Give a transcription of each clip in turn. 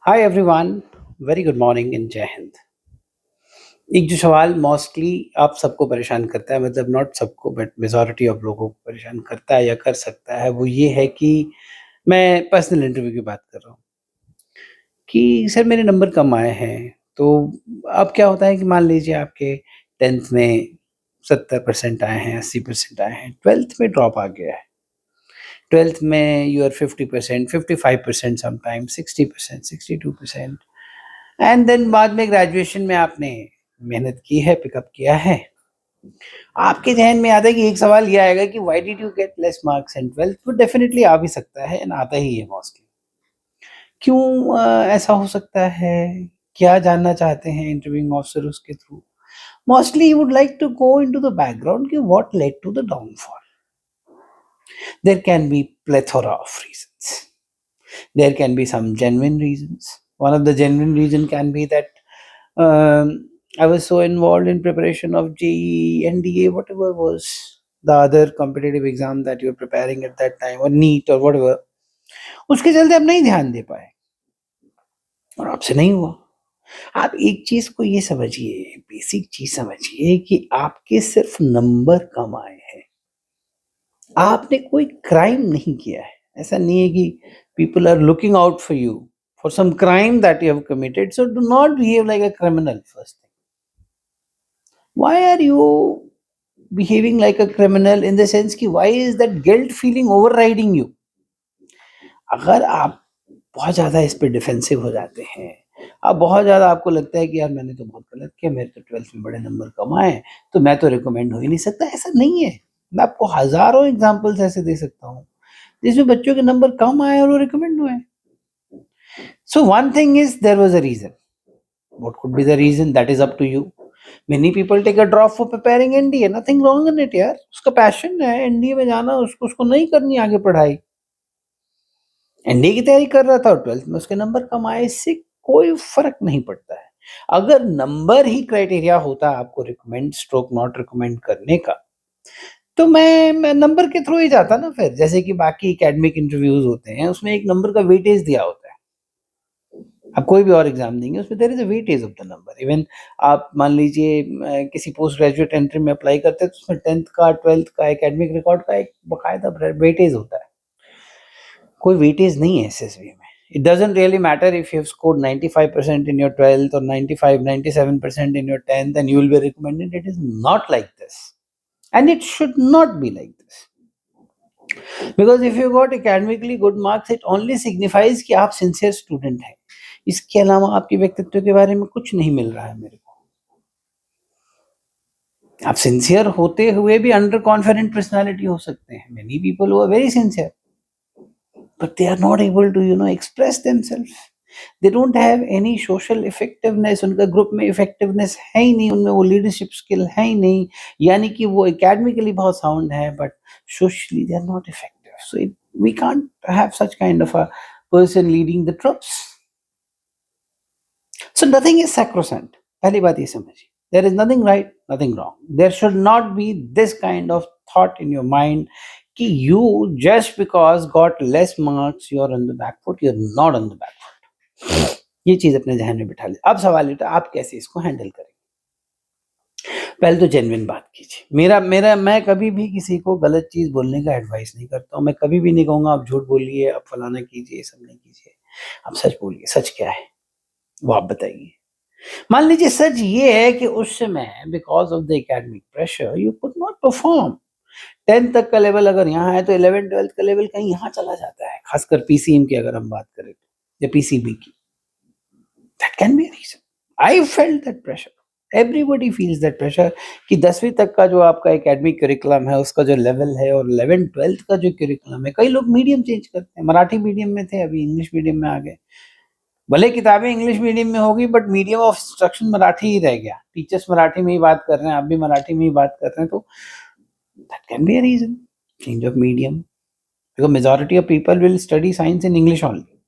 Hi everyone, very good morning in Jai Hind. एक जो सवाल मोस्टली आप सबको परेशान करता है, मतलब नॉट सबको बट मेजॉरिटी ऑफ लोगों को परेशान करता है या कर सकता है, वो ये है कि मैं पर्सनल इंटरव्यू की बात कर रहा हूँ कि सर मेरे नंबर कम आए हैं। तो अब क्या होता है कि मान लीजिए आपके 10th में 70% आए हैं, 80% आए हैं, 12th में ड्रॉप आ गया है। 12th में you are 50%, 55% sometimes, 60%, 62%। And then बाद में ग्रेजुएशन में आपने मेहनत की है, पिकअप किया है। आपके ज़हन में आता है कि एक सवाल ये आएगा कि why did you get less marks in 12th? तो डेफिनिटली आ भी सकता है एंड आता ही है मोस्टली। क्यों ऐसा हो सकता है? क्या जानना चाहते हैं इंटरव्यूइंग ऑफिसर उसके through? Mostly he would like to go into the background कि what led to the downfall. There can be plethora of reasons. There can be some genuine reasons. One of the genuine reason can be that I was so involved in preparation of JEE, NDA, whatever was the other competitive exam that you're preparing at that time, or NEET or whatever. उसके चलते आप नहीं ध्यान दे पाए और आपसे नहीं हुआ। आप एक चीज को ये समझिए, बेसिक चीज समझिए कि आपके सिर्फ नंबर कम आए हैं। आपने कोई क्राइम नहीं किया है। ऐसा नहीं है कि people are looking out for you for some crime that you have committed. So do not behave like a criminal first thing. Why are you behaving like a criminal in the sense कि why is that guilt feeling overriding you? अगर आप बहुत ज़्यादा इस पे defensive हो जाते हैं, अब बहुत ज़्यादा आपको लगता है कि यार मैंने तो बहुत गलत किया, मेरे तो 12th में बड़े नंबर कम आए, तो मैं तो रिकमेंड हो ही नहीं सकता, ऐसा नहीं है। मैं आपको हज़ारों एग्ज़ाम्पल्स ऐसे दे सकता हूँ, जिसमें बच्चों के नंबर कम आए और वो रिकमेंड हुए। So one thing is there was a reason. What could be the reason? That is up to you. Many people take a drop for preparing NDA. Nothing wrong in it यार। उसका passion है NDA में जाना, उसको नहीं करनी आगे पढ़ाई। एनडीए की तैयारी कर रहा था और 12th में उसके नंबर कम आए, इससे कोई फर्क नहीं पड़ता है। अगर नंबर ही क्राइटेरिया होता आपको रिकमेंड स्ट्रोक नॉट रिकमेंड करने का, तो मैं नंबर के थ्रू ही जाता ना फिर। जैसे कि बाकी एकेडमिक इंटरव्यूज होते हैं, उसमें एक नंबर का वेटेज दिया होता है। आप कोई भी और एग्जाम देंगे उसमें there is a weightage of the number. Even आप मान लीजिए किसी पोस्ट ग्रेजुएट एंट्री में अप्लाई करते हैं तो उसमें 10th का 12th का एकेडमिक रिकॉर्ड का एक बकायदा वेटेज होता है। कोई वेटेज नहीं है एसएसबी में। It doesn't really matter if you have scored 95% in your 12th और 95 97% in your 10th and you will be recommended. It is not like this, and it should not be like this, because if you got academically good marks it only signifies कि आप sincere student हैं। इसके अलावा आपके व्यक्तित्व के बारे में कुछ नहीं मिल रहा है मेरे को। आप सिंसियर होते हुए भी अंडर कॉन्फिडेंट पर्सनालिटी हो सकते हैं। Many people who are very sincere but they are not able to express themself. They don't have any social effectiveness. उनका ग्रुप में इफेक्टिवनेस है ही नहीं, उनमें वो लीडरशिप स्किल है ही नहीं। यानी कि वो एकेडमिकली बहुत साउंड है but socially they are not effective. So we can't have such kind of a person leading the troops. So nothing is sacrosanct. पहली बात ये समझिए। There is nothing right, nothing wrong. There should not be this kind of thought in your mind कि you just because got less marks you're on the back foot. You're not on the back foot. ये चीज अपने ध्यान में बिठा ले। अब सवाल ये था आप कैसे इसको हैंडल करेंगे। पहले तो जेन्युइन बात कीजिए। मेरा मेरा मैं कभी भी किसी को गलत चीज बोलने का एडवाइस नहीं करता हूँ। मैं कभी भी नहीं कहूँगा आप झूठ बोलिए, आप फलाना कीजिए, ये सब नहीं कीजिए। आप सच बोलिए। सच क्या है वो आप बताइए। मान लीजिए सच ये है कि उस समय because of the academic pressure you could not perform. 10th तक का लेवल अगर यहाँ है तो 11 12th का लेवल कहीं यहाँ चला जाता है, खासकर पीसीएम की अगर हम बात करें तो, या पीसीबी की। That can be a reason. I felt that pressure. Everybody feels that pressure कि 10वीं तक का जो आपका एकेडमिक करिकुलम है उसका जो लेवल है और 11 12th का जो करिकुलम है। कई लोग मीडियम चेंज करते हैं। मराठी मीडियम में थे, अभी इंग्लिश मीडियम में आ गए। भले किताबें इंग्लिश मीडियम में होगी but medium of instruction Marathi ही रह गया। टीचर्स मराठी में ही बात कर रहे हैं, आप भी मराठी में ही बात कर रहे हैं, तो that can be a reason. Change of medium, because majority of people will study science in English only.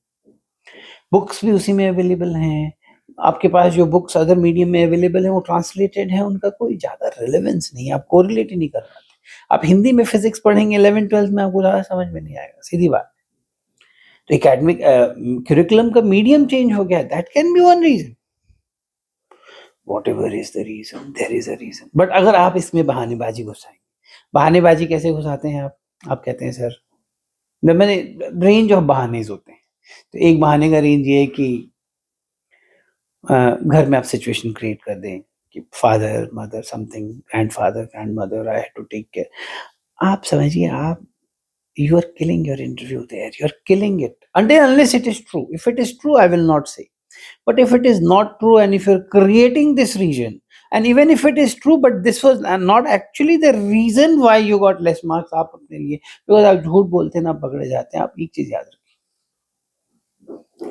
Books भी उसी में अवेलेबल हैं। आपके पास जो बुक्स अदर मीडियम में अवेलेबल है वो ट्रांसलेटेड है, उनका कोई ज्यादा रिलेवेंस नहीं है। आप कोरिलेट ही नहीं कर पाते। आप हिंदी में फिजिक्स पढ़ेंगे 11 12th में, आपको ज्यादा समझ में नहीं आएगा, सीधी बात। तो एकेडमिक करिकुलम का मीडियम चेंज हो गया, that can be one reason. Whatever is the reason, there is a reason. But अगर आप इसमें बहानेबाजी घुसाएंगे, बहानेबाजी कैसे घुसाते हैं आप कहते हैं सर, मैंने रेंज ऑफ बहाने होते हैं। तो एक बहाने का रेंज ये है कि घर में आप सिचुएशन क्रिएट कर दें कि father mother something, grandfather grandmother, I had to take care. आप समझिए, आप you are killing your interview there, you're killing it until unless it is true. If it is true, I will not say, but if it is not true and if you're creating this region, and even if it is true but this was not actually the reason why you got less marks, आप अपने लिए, because आप झूठ बोलते हैं ना पकड़े जाते हैं। आप एक चीज याद रखिए,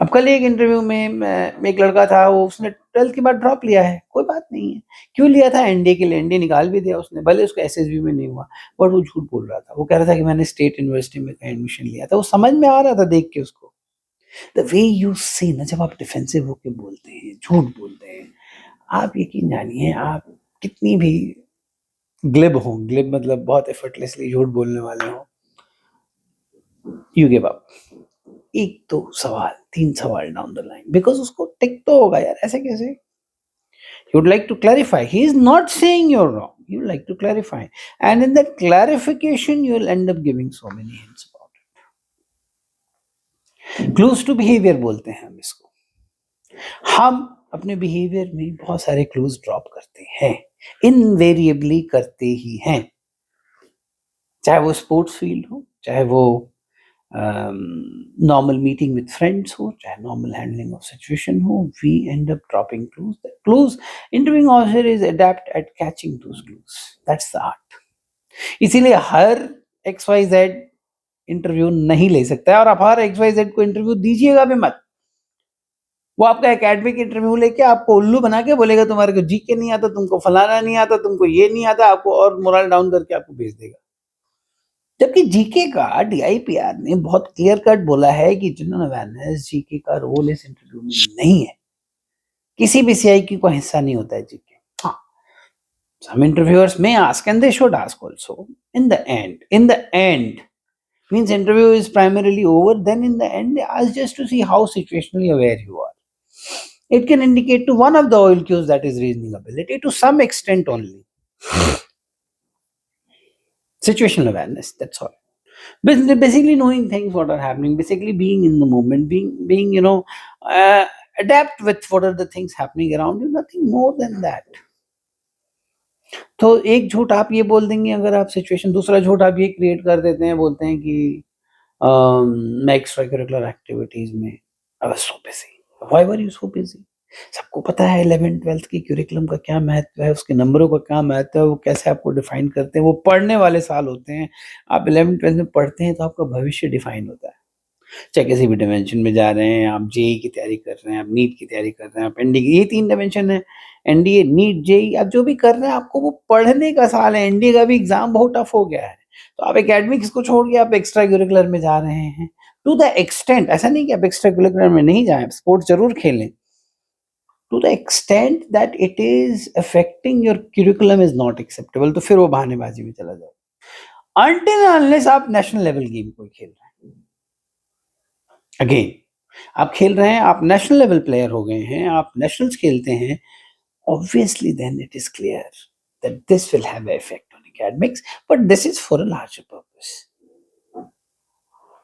अब कल एक इंटरव्यू में एक लड़का था, वो उसने 12th के बाद ड्रॉप लिया है, कोई बात नहीं है। क्यों लिया था? एनडीए के लिए, एनडीए निकाल भी दिया उसने, भले उसका एसएसबी में नहीं हुआ, बट वो झूठ बोल रहा था। वो कह रहा था कि मैंने स्टेट यूनिवर्सिटी में एडमिशन लिया था। वो समझ में आ रहा था देख के उसको। द वे यू सी ना, जब आप डिफेंसिव होके बोलते हैं, झूठ बोलते हैं, आप यकीन जानिए, आप कितनी भी ग्लिब हो, ग्लिब मतलब बहुत एफर्टलेसली झूठ बोलने वाले हो, यू गिव अप। एक तो सवाल, 3 सवाल डाउन द लाइन, बिकॉज़ उसको टिक तो होगा यार, ऐसे कैसे? You would like to clarify. He is not saying you're wrong. You would like to clarify. And in that clarification, you will end up giving so many hints about it. Clues to behavior बोलते हैं हम इसको। हम अपने behaviour में बहुत सारे clues drop करते हैं, इनवेरिएबली करते ही हैं। चाहे वो स्पोर्ट्स फील्ड हो, चाहे वो normal meeting with friends हो, चाहे normal handling of situation हो, we end up dropping clues. The clues, interviewing officer is adept at catching those clues. That's the art. इसीलिए हर XYZ इंटरव्यू नहीं ले सकता है, और आप हर XYZ को इंटरव्यू दीजिएगा भी मत। वो आपका एकेडमिक इंटरव्यू लेके आपको उल्लू बना के बोलेगा तुम्हारे को जीके नहीं आता, तुमको फलाना नहीं आता, तुमको ये नहीं आता, आपको और मोरल डाउन करके आपको भेज देगा। जबकि जीके का डीआईपीआर ने बहुत क्लियर कट बोला है कि जनरल अवेयरनेस जीके का रोल इस इंटरव्यू में नहीं है। किसी भी सीआईक्यू का हिस्सा नहीं होता है जीके। हाँ, some interviewers may ask and they should ask also. In the end means interview is primarily over, then in the end they ask just to see how situationally aware you are. It can indicate to one of the oil cues, that is reasoning ability, to some extent only. Situational awareness, that's all. Basically knowing things what are happening, basically being in the moment, being adapt with what are the things happening around you, nothing more than that. तो एक झूठ आप ये बोल देंगे अगर आप situation, दूसरा झूठ आप ये क्रिएट कर देते हैं, बोलते हैं कि मैं एक्स्ट्रा करिकुलर एक्टिविटीज में I was so busy. Why were you so busy? सबको पता है 11th 12th की करिकुलम का क्या महत्व है, उसके नंबरों का क्या महत्व है, वो कैसे आपको डिफाइन करते हैं। वो पढ़ने वाले साल होते हैं, आप 11th 12th में पढ़ते हैं तो आपका भविष्य डिफाइन होता है। चाहे किसी भी डिमेंशन में जा रहे हैं, आप जेईई की तैयारी कर रहे हैं, आप नीट की तैयारी कर रहे हैं, आप एनडीए की, ये 3 डिमेंशन है, एनडीए, नीट, जेईई, आप जो भी कर रहे हैं आपको वो पढ़ने का साल है। एनडीए का भी एग्जाम बहुत टफ हो गया है, तो आप एकेडमिक्स को छोड़ के आप एक्स्ट्रा करिकुलर में जा रहे हैं। टू द एक्सटेंट, ऐसा नहीं कि आप एक्स्ट्रा करिकुलर में नहीं जाएं, स्पोर्ट्स जरूर खेलें, to the extent that it is affecting your curriculum is not acceptable, तो फिर वो बहानेबाजी में चला जाए। अनटिल अनलेस आप नेशनल लेवल गेम कोई खेल रहे हैं, अगेन आप खेल रहे हैं, आप नेशनल लेवल प्लेयर हो गए हैं, आप नेशनल्स खेलते हैं, obviously then it is clear that this will have an effect on academics, but this is for a larger purpose.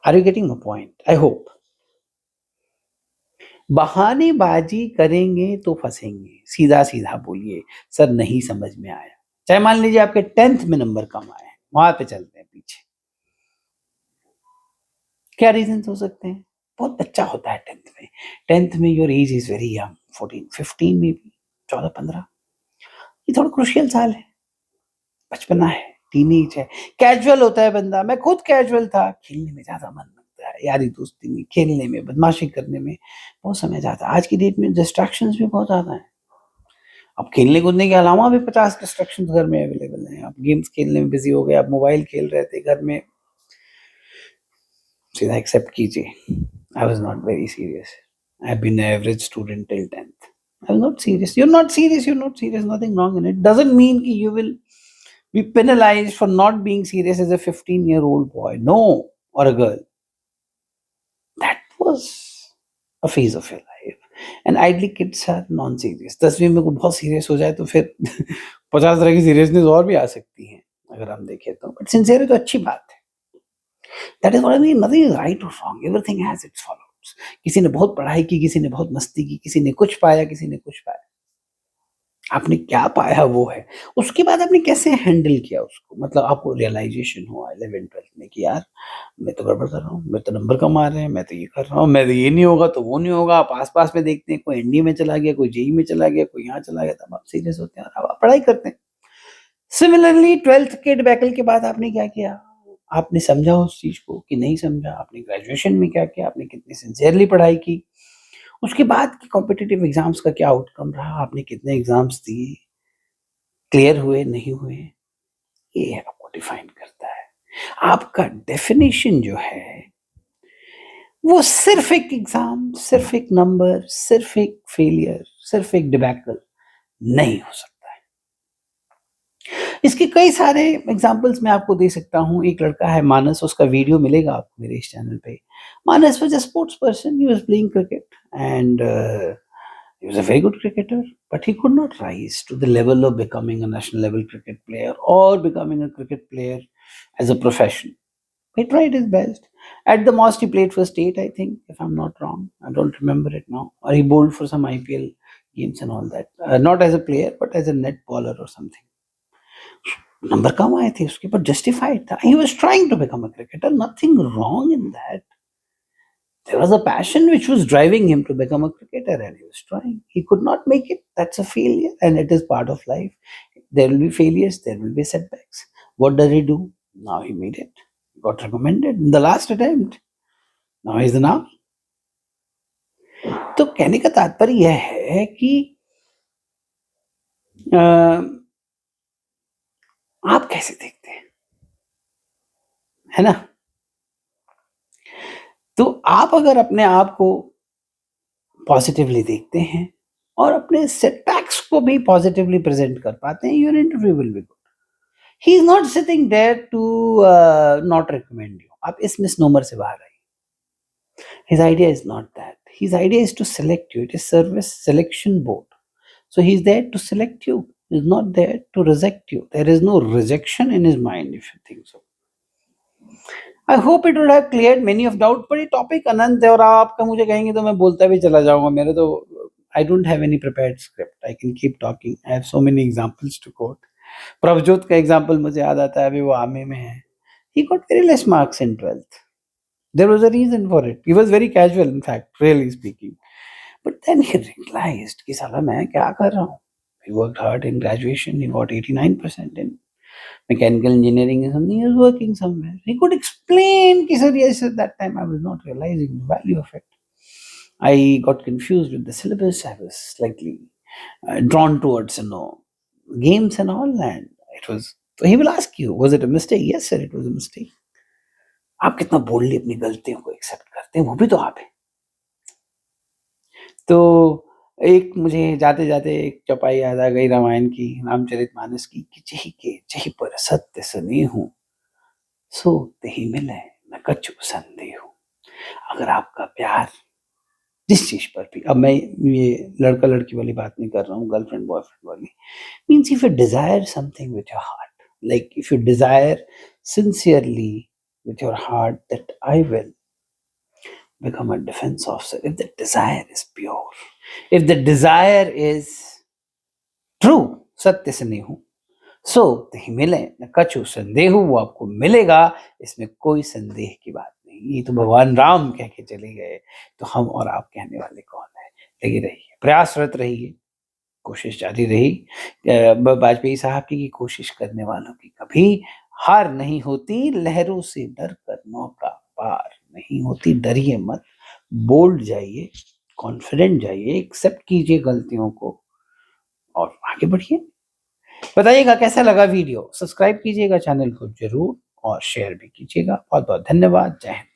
Are you getting my point? I hope. बहानेबाजी करेंगे तो फंसेंगे। सीधा सीधा बोलिए सर नहीं समझ में आया, चाहे मान लीजिए आपके 10th में नंबर कम आए, वहां पे चलते हैं पीछे। क्या रीजन हो सकते हैं? बहुत बच्चा होता है 10th में your age is very young, 14 15 में भी, 14-15, ये थोड़ा क्रुशियल साल है, बचपना है, टीनेज है, कैजुअल होता है बंदा। मैं खुद कैजुअल था, खेलने में ज्यादा मन लगता है, यारी दोस्ती में, खेलने में, बदमाशी करने में बहुत समय जाता है। आज की डेट में डिस्ट्रैक्शंस भी बहुत ज्यादा है। अब खेलने कूदने के अलावा भी 50 डिस्ट्रैक्शंस घर में अवेलेबल हैं। आप गेम्स खेलने में बिजी हो गए, आप मोबाइल खेल रहे थे घर में, सीधा एक्सेप्ट कीजिए, I was not very serious, I have been an average student till 10th। I was not serious, you're not serious, you're not serious, nothing wrong in it, doesn't mean कि you will be penalized for not being serious as a 15-year-old boy, no, or a girl. That was a phase of your life. And ideally kids are non-serious. 10वीं में कोई बहुत serious हो जाए तो फिर 50 तरह की सीरियसनेस और भी आ सकती है अगर हम देखें तो। बट सिंसियर है तो अच्छी बात है। That is what I mean, nothing is right और wrong, everything has its followers. किसी ने बहुत पढ़ाई की, किसी ने बहुत मस्ती की, किसी ने कुछ पाया, किसी ने कुछ पाया। आपने क्या पाया वो है। उसके बाद आपने कैसे हैंडल किया उसको, मतलब आपको रियलाइजेशन हुआ 11th-12th में कि यार मैं तो गड़बड़ कर रहा हूँ, मेरे तो नंबर कम आ रहे हैं, मैं तो ये कर रहा हूँ, मैं तो ये नहीं होगा तो वो नहीं होगा। आप आस-पास में देखते हैं कोई एनडीए में चला गया, कोई जेईई में चला गया, कोई यहाँ चला गया, तब आप सीरियस होते हैं और अब आप पढ़ाई करते हैं। सिमिलरली 12th के डिबैकल के बाद आपने क्या किया? आपने समझा उस चीज़ को कि नहीं समझा? आपने ग्रेजुएशन में क्या किया? आपने कितनी सिंसियरली पढ़ाई की? उसके बाद की कॉम्पिटिटिव एग्ज़ाम्स का क्या आउटकम रहा? आपने कितने एग्ज़ाम्स दिए? क्लियर हुए, नहीं हुए? ये आपको डिफाइन करता है। आपका डेफिनिशन जो है, वो सिर्फ़ एक एग्ज़ाम, सिर्फ़ एक नंबर, सिर्फ़ एक फेलियर, सिर्फ़ एक डिबैकल नहीं हो सकता। इसके कई सारे एग्जांपल्स मैं आपको दे सकता हूँ। एक लड़का है मानस, उसका वीडियो मिलेगा आपको मेरे इस चैनल पे। Manas was a sports person, he was playing cricket and he was a very good cricketer, but he could not rise to the level of becoming a national level cricket player or becoming a cricket player as a profession. He tried his best. At the most, he played for state, I think, if I'm not wrong. I don't remember it now. Or he bowled for some IPL games and all that. Not as a player, but as a net bowler or something. Number कम आए थे उसके, but justified था। He was trying to become a cricketer, nothing wrong in that. There was a passion which was driving him to become a cricketer, and he was trying. He could not make it. That's a failure, and it is part of life. There will be failures, there will be setbacks. What does he do? Now he made it. He got recommended in the last attempt. Now he's the now. तो कहने का तात्पर्य यह है कि अ, आप कैसे देखते हैं, है ना? तो आप अगर अपने आप को पॉजिटिवली देखते हैं और अपने सेटबैक्स को भी पॉजिटिवली प्रेजेंट कर पाते हैं, your interview will be good. He is not sitting there to not recommend you. आप इस मिसनोमर से बाहर आइए। His idea is not that, his idea is to select you, it is service selection board. So he is there to select you, is not there to reject you. There is no rejection in his mind if you think so. I hope it would have cleared many of doubt. पर ये topic अनंत है और आपका मुझे कहेंगे तो मैं बोलता भी चला जाऊंगा। मेरे तो I don't have any prepared script, I can keep talking, I have so many examples to quote. Prabhjot का एग्जांपल मुझे याद आता है, अभी वो आर्मी में है। He got very less marks in 12th। There was a reason for it, he was very casual in fact, really speaking. But then he realised कि साला मैं क्या कर रहा हूँ। He worked hard in graduation, he got 89% in mechanical engineering or something, he was working somewhere. He could explain, ki, sir, yes, at that time I was not realizing the value of it. I got confused with the syllabus. I was slightly drawn towards, games and all. And it was, so he will ask you, was it a mistake? Yes, sir, it was a mistake. आप कितना boldly अपनी गलतियों को accept करते हैं, वो भी तो आप है। तो एक मुझे जाते-जाते एक चौपाई याद आ गई रामायण की, रामचरितमानस की, कि जही पर सत्य सनेहु, सो तेहि मिलै न कछु संदेहु। अगर आपका प्यार जिस चीज़ पर भी, अब मैं ये लड़का-लड़की वाली बात नहीं कर रहा हूँ, गर्लफ्रेंड बॉयफ्रेंड वाली, means if you desire something with your heart, like if you desire sincerely with your heart that I will become a defense officer, if the desire is pure, if the desire is true, सत्य से नहीं हूँ, सो ही मिले न कछु संदेह, वो आपको मिलेगा, इसमें कोई संदेह की बात नहीं। ये तो भगवान राम कह के चले गए, तो हम और आप कहने वाले कौन है। लगे रहिए, प्रयासरत रहिए, कोशिश जारी रही। वाजपेयी साहब की कोशिश करने वालों की कभी हार नहीं होती, लहरों से डर कर नौका पार नहीं होती। डरिए मत, बोल्ड जाइए, कॉन्फिडेंट जाइए, एक्सेप्ट कीजिए गलतियों को और आगे बढ़िए। बताइएगा कैसा लगा वीडियो, सब्सक्राइब कीजिएगा चैनल को जरूर और शेयर भी कीजिएगा। बहुत बहुत धन्यवाद। जय हिंद।